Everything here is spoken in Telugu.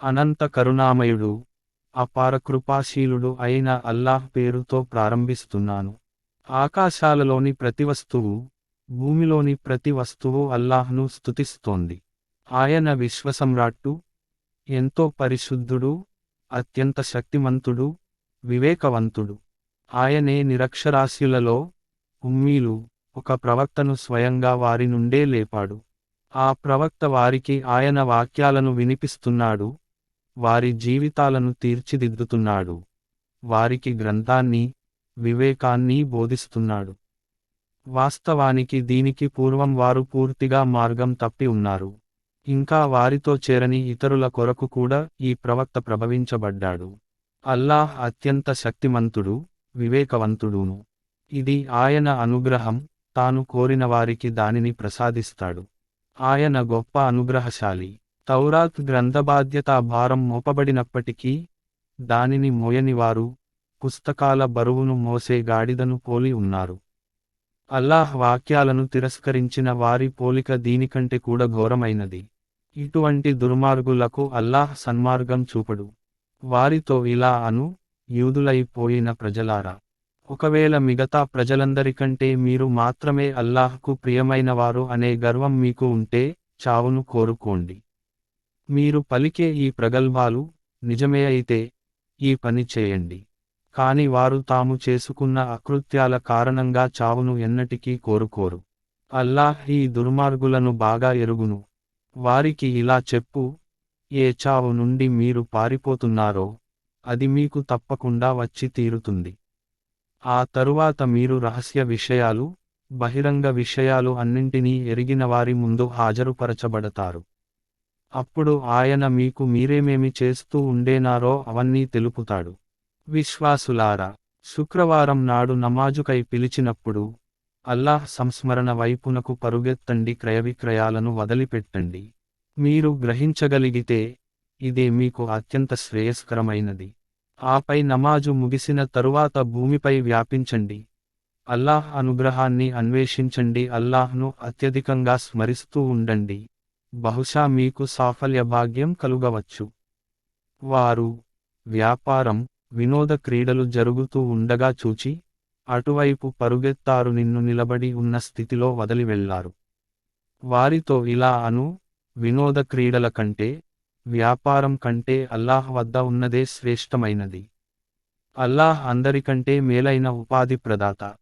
అనంత కరుణామయుడు, అపార కృపాశీలుడు అయిన అల్లాహ్ పేరుతో ప్రారంభిస్తున్నాను. ఆకాశాలలోని ప్రతి వస్తువు, భూమిలోని ప్రతి వస్తువు అల్లాహ్ను స్తుతిస్తోంది. ఆయన విశ్వసమ్రాట్టు, ఎంతో పరిశుద్ధుడు, అత్యంత శక్తిమంతుడు, వివేకవంతుడు. ఆయనే నిరక్షరాస్యులలో, ఉమ్మీలు, ఒక ప్రవక్తను స్వయంగా వారి నుండే లేపాడు. ఆ ప్రవక్త వారికి ఆయన వాక్యాలను వినిపిస్తున్నాడు, వారి జీవితాలను తీర్చిదిద్దుతున్నాడు, వారికి గ్రంథాన్ని, వివేకాన్ని బోధిస్తున్నాడు. వాస్తవానికి దీనికి పూర్వం వారు పూర్తిగా మార్గం తప్పి ఉన్నారు. ఇంకా వారితో చేరని ఇతరుల కొరకు కూడా ఈ ప్రవక్త ప్రభవించబడ్డాడు. అల్లాహ్ అత్యంత శక్తిమంతుడు, వివేకవంతుడును. ఇది ఆయన అనుగ్రహం, తాను కోరిన వారికి దానిని ప్రసాదిస్తాడు. ఆయన గొప్ప అనుగ్రహశాలి. తౌరాత్ గ్రంథబాధ్యత భారం మోపబడినప్పటికీ, దానిని మోయనివారు, పుస్తకాల బరువును మోసే గాడిదను పోలి ఉన్నారు. అల్లాహ్ వాక్యాలను తిరస్కరించిన వారి పోలిక దీనికంటే కూడా ఘోరమైనది. ఇటువంటి దుర్మార్గులకు అల్లాహ్ సన్మార్గం చూపడు. వారితో ఇలా అను, యూదులైపోయిన ప్రజలారా, ఒకవేళ మిగతా ప్రజలందరికంటే మీరు మాత్రమే అల్లాహ్కు ప్రియమైనవారు అనే గర్వం మీకు ఉంటే, చావును కోరుకోండి. మీరు పలికే ఈ ప్రగల్భాలు నిజమే అయితే, ఈ పని చేయండి. కాని వారు తాము చేసుకున్న అకృత్యాల కారణంగా చావును ఎన్నటికీ కోరుకోరు. అల్లాహ్ ఈ దుర్మార్గులను బాగా ఎరుగును. వారికి ఇలా చెప్పు, ఏ చావు నుండి మీరు పారిపోతున్నారో, అది మీకు తప్పకుండా వచ్చి తీరుతుంది. ఆ తరువాత మీరు రహస్య విషయాలు, బహిరంగ విషయాలు అన్నింటినీ ఎరిగిన వారి ముందు హాజరుపరచబడతారు. అప్పుడు ఆయన మీకు మీరేమేమి చేస్తూ ఉండేనారో అవన్నీ తెలుపుతాడు. విశ్వాసులారా, శుక్రవారం నాడు నమాజుకై పిలిచినప్పుడు, అల్లాహ్ సంస్మరణ వైపునకు పరుగెత్తండి, క్రయవిక్రయాలను వదిలిపెట్టండి. మీరు గ్రహించగలిగితే, ఇదే మీకు అత్యంత శ్రేయస్కరమైనది. ఆపై నమాజు ముగిసిన తరువాత భూమిపై వ్యాపించండి. అల్లాహ్ అనుగ్రహాన్ని అన్వేషించండి, అల్లాహ్ను అత్యధికంగా స్మరిస్తూ ఉండండి. బహుశా మీకు సాఫల్య భాగ్యం కలుగవచ్చు. వారు వ్యాపారం, వినోద క్రీడలు జరుగుతూ ఉండగా చూచి, అటువైపు పరుగెత్తారు, నిన్ను నిలబడి ఉన్న స్థితిలో వదిలి వెళ్లారు. వారితో ఇలా అను, వినోద క్రీడల కంటే, వ్యాపారం కంటే అల్లాహ్ వద్ద ఉన్నదే శ్రేష్టమైనది. అల్లాహ్ అందరికంటే మేలైన ఉపాధి ప్రదాత.